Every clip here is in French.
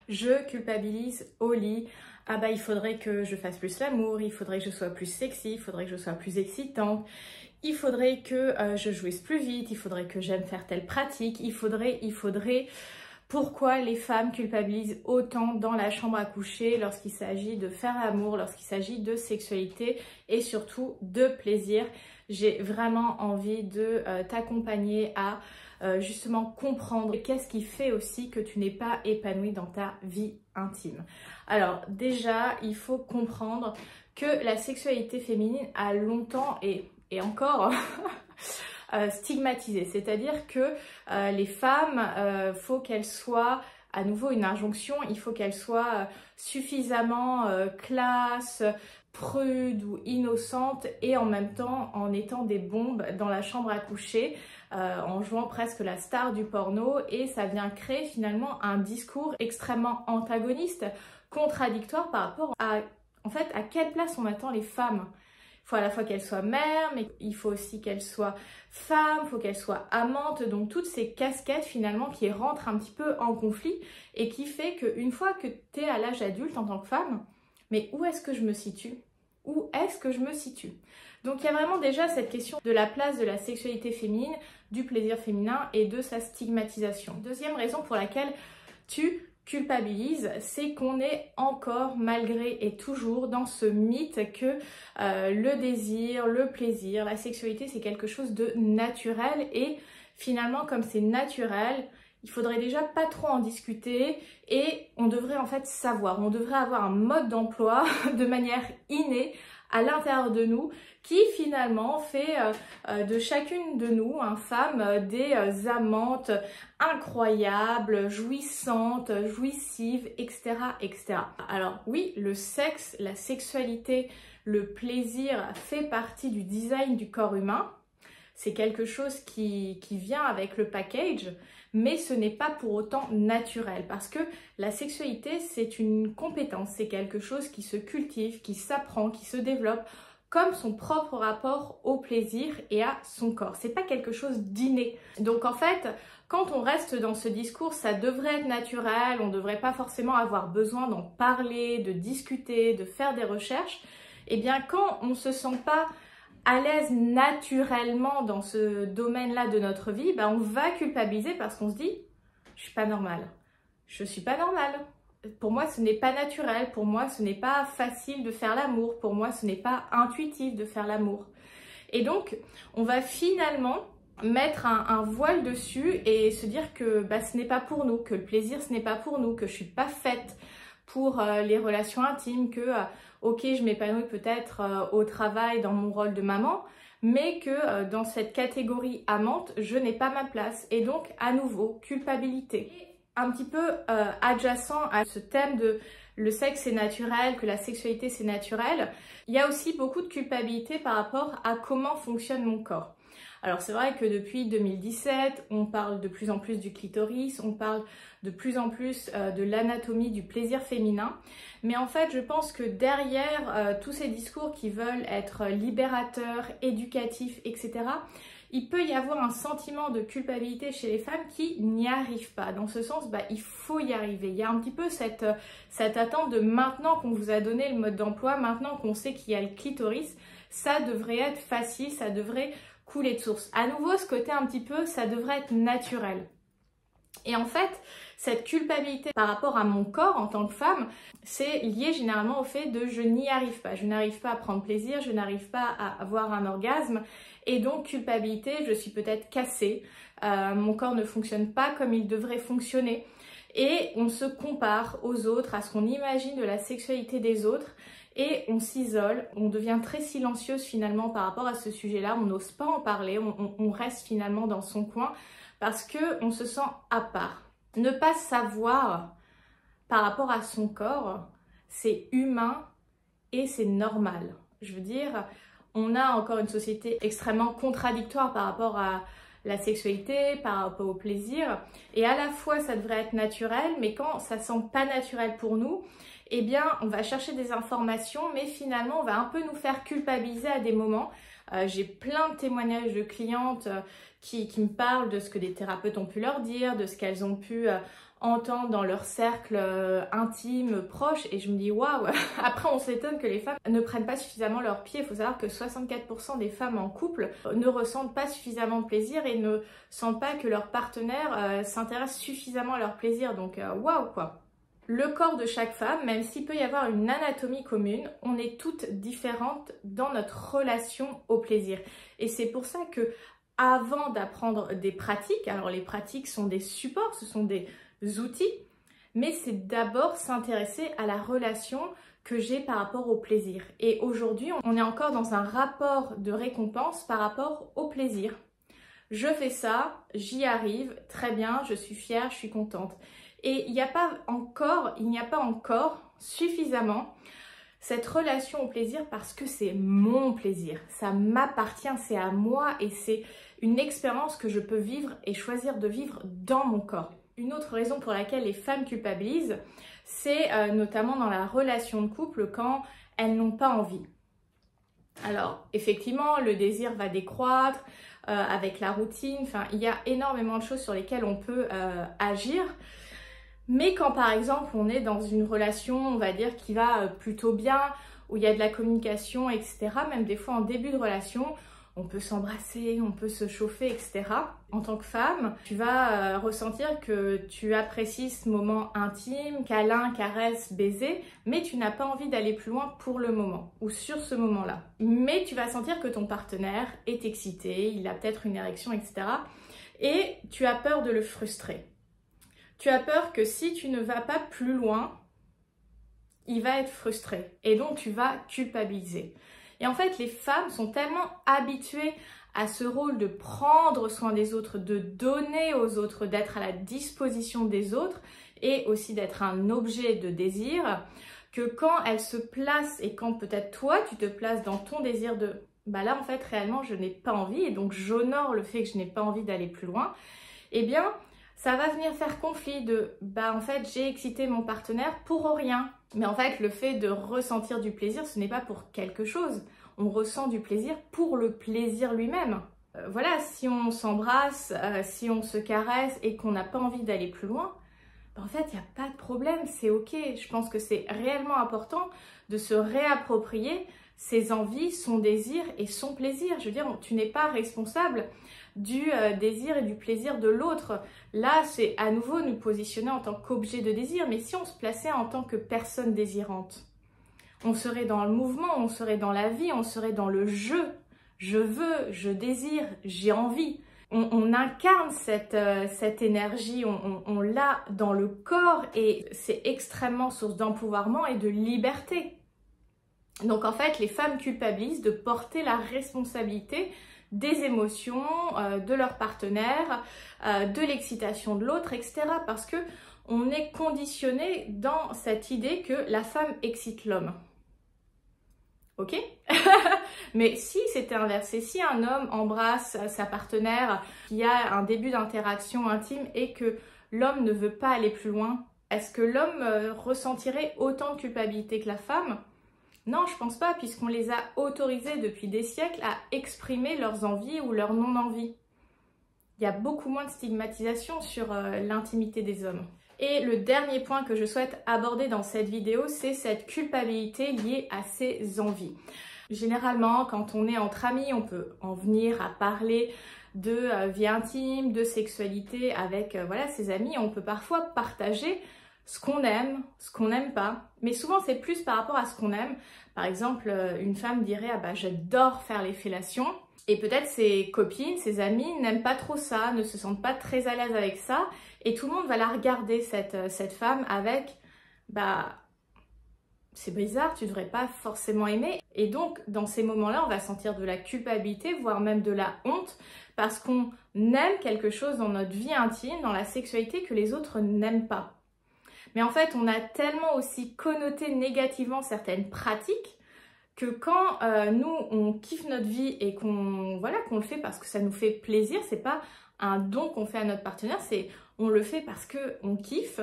je culpabilise au lit. Ah bah il faudrait que je fasse plus l'amour, il faudrait que je sois plus sexy, il faudrait que je sois plus excitante, il faudrait que je jouisse plus vite, il faudrait que j'aime faire telle pratique, il faudrait... Pourquoi les femmes culpabilisent autant dans la chambre à coucher lorsqu'il s'agit de faire l'amour, lorsqu'il s'agit de sexualité et surtout de plaisir? J'ai vraiment envie de t'accompagner à justement comprendre qu'est-ce qui fait aussi que tu n'es pas épanouie dans ta vie intime. Alors déjà, il faut comprendre que la sexualité féminine a longtemps et encore stigmatisée, c'est-à-dire que les femmes, faut qu'elles soient, à nouveau une injonction, il faut qu'elles soient suffisamment classe, prudes ou innocentes et en même temps en étant des bombes dans la chambre à coucher, en jouant presque la star du porno, et ça vient créer finalement un discours extrêmement antagoniste, contradictoire par rapport à, en fait, à quelle place on attend les femmes. Il faut à la fois qu'elle soit mère, mais il faut aussi qu'elle soit femme, il faut qu'elle soit amante. Donc toutes ces casquettes finalement qui rentrent un petit peu en conflit et qui fait qu'une fois que tu es à l'âge adulte en tant que femme, mais où est-ce que je me situe? Où est-ce que je me situe? Donc il y a vraiment déjà cette question de la place de la sexualité féminine, du plaisir féminin et de sa stigmatisation. Deuxième raison pour laquelle tu culpabilise, c'est qu'on est encore malgré et toujours dans ce mythe que le désir, le plaisir, la sexualité c'est quelque chose de naturel, et finalement comme c'est naturel, il faudrait déjà pas trop en discuter et on devrait en fait savoir, on devrait avoir un mode d'emploi de manière innée à l'intérieur de nous qui finalement fait de chacune de nous, femme, des amantes incroyables, jouissantes, jouissives, etc., etc. Alors oui, le sexe, la sexualité, le plaisir fait partie du design du corps humain. C'est quelque chose qui vient avec le package, mais ce n'est pas pour autant naturel parce que la sexualité, c'est une compétence, c'est quelque chose qui se cultive, qui s'apprend, qui se développe comme son propre rapport au plaisir et à son corps. C'est pas quelque chose d'inné. Donc en fait, quand on reste dans ce discours, ça devrait être naturel, on ne devrait pas forcément avoir besoin d'en parler, de discuter, de faire des recherches. Eh bien, quand on ne se sent pas à l'aise naturellement dans ce domaine-là de notre vie, on va culpabiliser parce qu'on se dit « je suis pas normale, je suis pas normale, pour moi ce n'est pas naturel, pour moi ce n'est pas facile de faire l'amour, pour moi ce n'est pas intuitif de faire l'amour ». Et donc on va finalement mettre un voile dessus et se dire que ce n'est pas pour nous, que le plaisir ce n'est pas pour nous, que je suis pas faite pour les relations intimes, que ok, je m'épanouis peut-être au travail dans mon rôle de maman, mais que dans cette catégorie amante, je n'ai pas ma place. Et donc, à nouveau, culpabilité. Et un petit peu adjacent à ce thème de le sexe c'est naturel, que la sexualité c'est naturel, il y a aussi beaucoup de culpabilité par rapport à comment fonctionne mon corps. Alors c'est vrai que depuis 2017, on parle de plus en plus du clitoris, on parle de plus en plus de l'anatomie du plaisir féminin. Mais en fait, je pense que derrière tous ces discours qui veulent être libérateurs, éducatifs, etc., il peut y avoir un sentiment de culpabilité chez les femmes qui n'y arrivent pas. Dans ce sens, il faut y arriver. Il y a un petit peu cette attente de maintenant qu'on vous a donné le mode d'emploi, maintenant qu'on sait qu'il y a le clitoris, ça devrait être facile, ça devrait couler de source. À nouveau, ce côté un petit peu, ça devrait être naturel. Et en fait, cette culpabilité par rapport à mon corps en tant que femme, c'est lié généralement au fait de je n'y arrive pas. Je n'arrive pas à prendre plaisir, je n'arrive pas à avoir un orgasme. Et donc, culpabilité, je suis peut-être cassée. Mon corps ne fonctionne pas comme il devrait fonctionner. Et on se compare aux autres, à ce qu'on imagine de la sexualité des autres. Et on s'isole, on devient très silencieuse finalement par rapport à ce sujet-là. On n'ose pas en parler, on reste finalement dans son coin parce qu'on se sent à part. Ne pas savoir par rapport à son corps, c'est humain et c'est normal. Je veux dire, on a encore une société extrêmement contradictoire par rapport à la sexualité, par rapport au plaisir. Et à la fois, ça devrait être naturel, mais quand ça semble pas naturel pour nous, eh bien, on va chercher des informations, mais finalement, on va un peu nous faire culpabiliser à des moments. J'ai plein de témoignages de clientes qui me parlent de ce que des thérapeutes ont pu leur dire, de ce qu'elles ont pu entendent dans leur cercle intime, proche, et je me dis waouh. Après on s'étonne que les femmes ne prennent pas suffisamment leur pied. Il faut savoir que 64% des femmes en couple ne ressentent pas suffisamment de plaisir et ne sentent pas que leur partenaire s'intéresse suffisamment à leur plaisir, donc waouh quoi. Le corps de chaque femme, même s'il peut y avoir une anatomie commune, on est toutes différentes dans notre relation au plaisir. Et c'est pour ça que avant d'apprendre des pratiques, alors les pratiques sont des supports, ce sont des outils, mais c'est d'abord s'intéresser à la relation que j'ai par rapport au plaisir. Et aujourd'hui, on est encore dans un rapport de récompense par rapport au plaisir. Je fais ça, j'y arrive, très bien, je suis fière, je suis contente. Et il n'y a pas encore suffisamment cette relation au plaisir parce que c'est mon plaisir, ça m'appartient, c'est à moi et c'est une expérience que je peux vivre et choisir de vivre dans mon corps. Une autre raison pour laquelle les femmes culpabilisent, c'est notamment dans la relation de couple quand elles n'ont pas envie. Alors effectivement, le désir va décroître avec la routine, enfin il y a énormément de choses sur lesquelles on peut agir. Mais quand par exemple on est dans une relation, on va dire, qui va plutôt bien, où il y a de la communication, etc., même des fois en début de relation, on peut s'embrasser, on peut se chauffer, etc. En tant que femme, tu vas ressentir que tu apprécies ce moment intime, câlin, caresse, baiser, mais tu n'as pas envie d'aller plus loin pour le moment, ou sur ce moment-là. Mais tu vas sentir que ton partenaire est excité, il a peut-être une érection, etc. Et tu as peur de le frustrer. Tu as peur que si tu ne vas pas plus loin, il va être frustré et donc tu vas culpabiliser. Et en fait, les femmes sont tellement habituées à ce rôle de prendre soin des autres, de donner aux autres, d'être à la disposition des autres et aussi d'être un objet de désir, que quand elles se placent et quand peut-être toi tu te places dans ton désir de bah là en fait réellement je n'ai pas envie et donc j'honore le fait que je n'ai pas envie d'aller plus loin, eh bien ça va venir faire conflit de bah en fait j'ai excité mon partenaire pour rien. Mais en fait le fait de ressentir du plaisir, ce n'est pas pour quelque chose. On ressent du plaisir pour le plaisir lui-même. Voilà, si on s'embrasse, si on se caresse et qu'on n'a pas envie d'aller plus loin, bah en fait il n'y a pas de problème, c'est ok. Je pense que c'est réellement important de se réapproprier ses envies, son désir et son plaisir. Je veux dire, tu n'es pas responsable du désir et du plaisir de l'autre. Là, c'est à nouveau nous positionner en tant qu'objet de désir. Mais si on se plaçait en tant que personne désirante, on serait dans le mouvement, on serait dans la vie, on serait dans le jeu. Je veux, je désire, j'ai envie. On incarne cette énergie, on l'a dans le corps et c'est extrêmement source d'empouvoirment et de liberté. Donc en fait, les femmes culpabilisent de porter la responsabilité des émotions de leur partenaire, de l'excitation de l'autre, etc. Parce que on est conditionné dans cette idée que la femme excite l'homme. Ok? Mais si c'était inversé, si un homme embrasse sa partenaire, qu'il y a un début d'interaction intime et que l'homme ne veut pas aller plus loin, est-ce que l'homme ressentirait autant de culpabilité que la femme? Non, je pense pas, puisqu'on les a autorisés depuis des siècles à exprimer leurs envies ou leurs non-envies. Il y a beaucoup moins de stigmatisation sur l'intimité des hommes. Et le dernier point que je souhaite aborder dans cette vidéo, c'est cette culpabilité liée à ses envies. Généralement, quand on est entre amis, on peut en venir à parler de vie intime, de sexualité avec voilà, ses amis. On peut parfois partager ce qu'on aime, ce qu'on n'aime pas. Mais souvent, c'est plus par rapport à ce qu'on aime. Par exemple, une femme dirait « Ah bah, j'adore faire les fellations ». Et peut-être ses copines, ses amies n'aiment pas trop ça, ne se sentent pas très à l'aise avec ça. Et tout le monde va la regarder, cette femme, avec « Bah, c'est bizarre, tu devrais pas forcément aimer ». Et donc, dans ces moments-là, on va sentir de la culpabilité, voire même de la honte, parce qu'on aime quelque chose dans notre vie intime, dans la sexualité, que les autres n'aiment pas. Mais en fait, on a tellement aussi connoté négativement certaines pratiques que quand nous, on kiffe notre vie et qu'on le fait parce que ça nous fait plaisir, c'est pas un don qu'on fait à notre partenaire, c'est on le fait parce qu'on kiffe.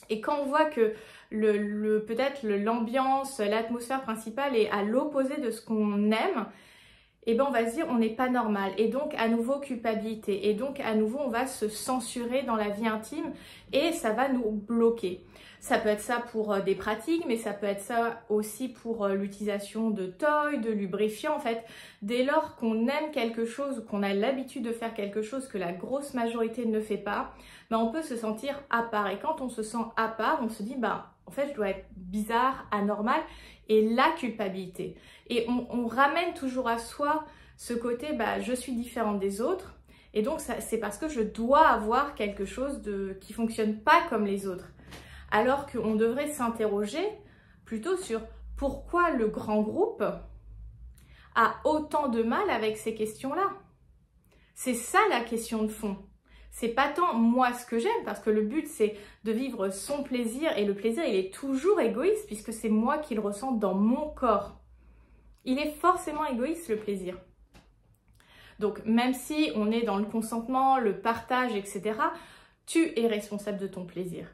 Et quand on voit que peut-être l'ambiance, l'atmosphère principale est à l'opposé de ce qu'on aime, et ben on va se dire on n'est pas normal, et donc à nouveau culpabilité, et donc à nouveau on va se censurer dans la vie intime et ça va nous bloquer. Ça peut être ça pour des pratiques, mais ça peut être ça aussi pour l'utilisation de toys, de lubrifiants. En fait, dès lors qu'on aime quelque chose ou qu'on a l'habitude de faire quelque chose que la grosse majorité ne fait pas, ben on peut se sentir à part. Et quand on se sent à part, on se dit en fait je dois être bizarre, anormal, et la culpabilité. Et on ramène toujours à soi ce côté je suis différente des autres, et donc c'est parce que je dois avoir quelque chose qui fonctionne pas comme les autres. Alors qu'on devrait s'interroger plutôt sur pourquoi le grand groupe a autant de mal avec ces questions-là. C'est ça la question de fond. C'est pas tant moi ce que j'aime, parce que le but c'est de vivre son plaisir, et le plaisir il est toujours égoïste puisque c'est moi qui le ressens dans mon corps. Il est forcément égoïste le plaisir. Donc même si on est dans le consentement, le partage, etc., tu es responsable de ton plaisir.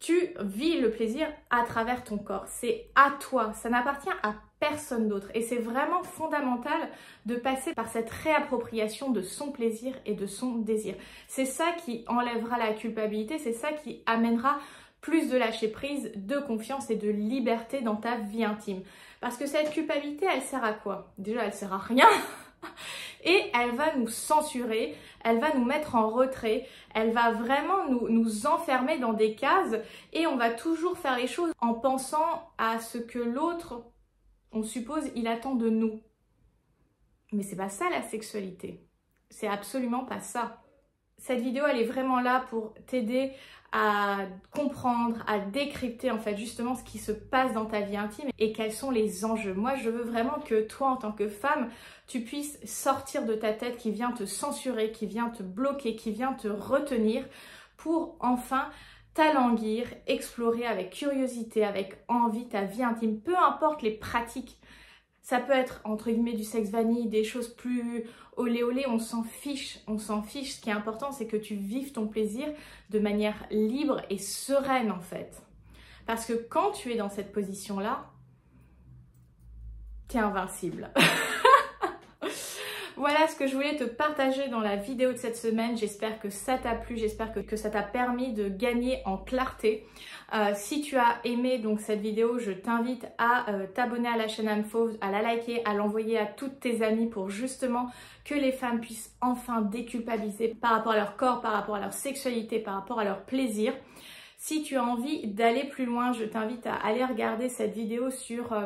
Tu vis le plaisir à travers ton corps. C'est à toi. Ça n'appartient à personne d'autre. Et c'est vraiment fondamental de passer par cette réappropriation de son plaisir et de son désir. C'est ça qui enlèvera la culpabilité. C'est ça qui amènera plus de lâcher prise, de confiance et de liberté dans ta vie intime. Parce que cette culpabilité, elle sert à quoi? Déjà, elle sert à rien. Et elle va nous censurer, elle va nous mettre en retrait, elle va vraiment nous enfermer dans des cases, et on va toujours faire les choses en pensant à ce que l'autre, on suppose, il attend de nous. Mais c'est pas ça la sexualité. C'est absolument pas ça. Cette vidéo, elle est vraiment là pour t'aider à comprendre, à décrypter en fait justement ce qui se passe dans ta vie intime et quels sont les enjeux. Moi, je veux vraiment que toi, en tant que femme, tu puisses sortir de ta tête qui vient te censurer, qui vient te bloquer, qui vient te retenir, pour enfin t'alanguir, explorer avec curiosité, avec envie ta vie intime, peu importe les pratiques. Ça peut être, entre guillemets, du sexe vanille, des choses plus olé olé, on s'en fiche, on s'en fiche. Ce qui est important, c'est que tu vives ton plaisir de manière libre et sereine, en fait. Parce que quand tu es dans cette position-là, tu es invincible. Voilà ce que je voulais te partager dans la vidéo de cette semaine. J'espère que ça t'a plu, j'espère que ça t'a permis de gagner en clarté. Si tu as aimé donc cette vidéo, je t'invite à t'abonner à la chaîne Anne Fauve, à la liker, à l'envoyer à toutes tes amies pour justement que les femmes puissent enfin déculpabiliser par rapport à leur corps, par rapport à leur sexualité, par rapport à leur plaisir. Si tu as envie d'aller plus loin, je t'invite à aller regarder cette vidéo sur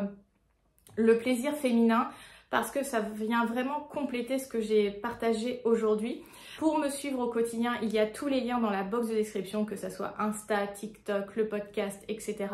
le plaisir féminin, parce que ça vient vraiment compléter ce que j'ai partagé aujourd'hui. Pour me suivre au quotidien, il y a tous les liens dans la box de description, que ce soit Insta, TikTok, le podcast, etc.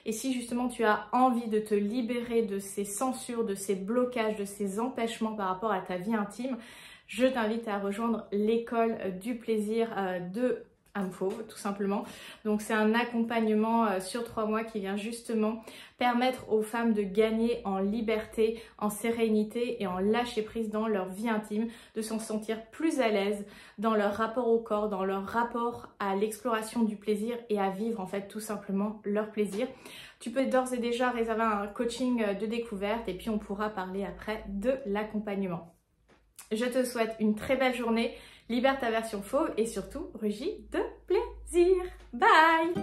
Et si justement tu as envie de te libérer de ces censures, de ces blocages, de ces empêchements par rapport à ta vie intime, je t'invite à rejoindre l'école du plaisir de Anne Fauve, tout simplement. Donc c'est un accompagnement sur 3 mois qui vient justement permettre aux femmes de gagner en liberté, en sérénité et en lâcher prise dans leur vie intime, de s'en sentir plus à l'aise dans leur rapport au corps, dans leur rapport à l'exploration du plaisir et à vivre en fait tout simplement leur plaisir. Tu peux d'ores et déjà réserver un coaching de découverte et puis on pourra parler après de l'accompagnement. Je te souhaite une très belle journée, libère ta version fauve et surtout rugis de plaisir. Bye!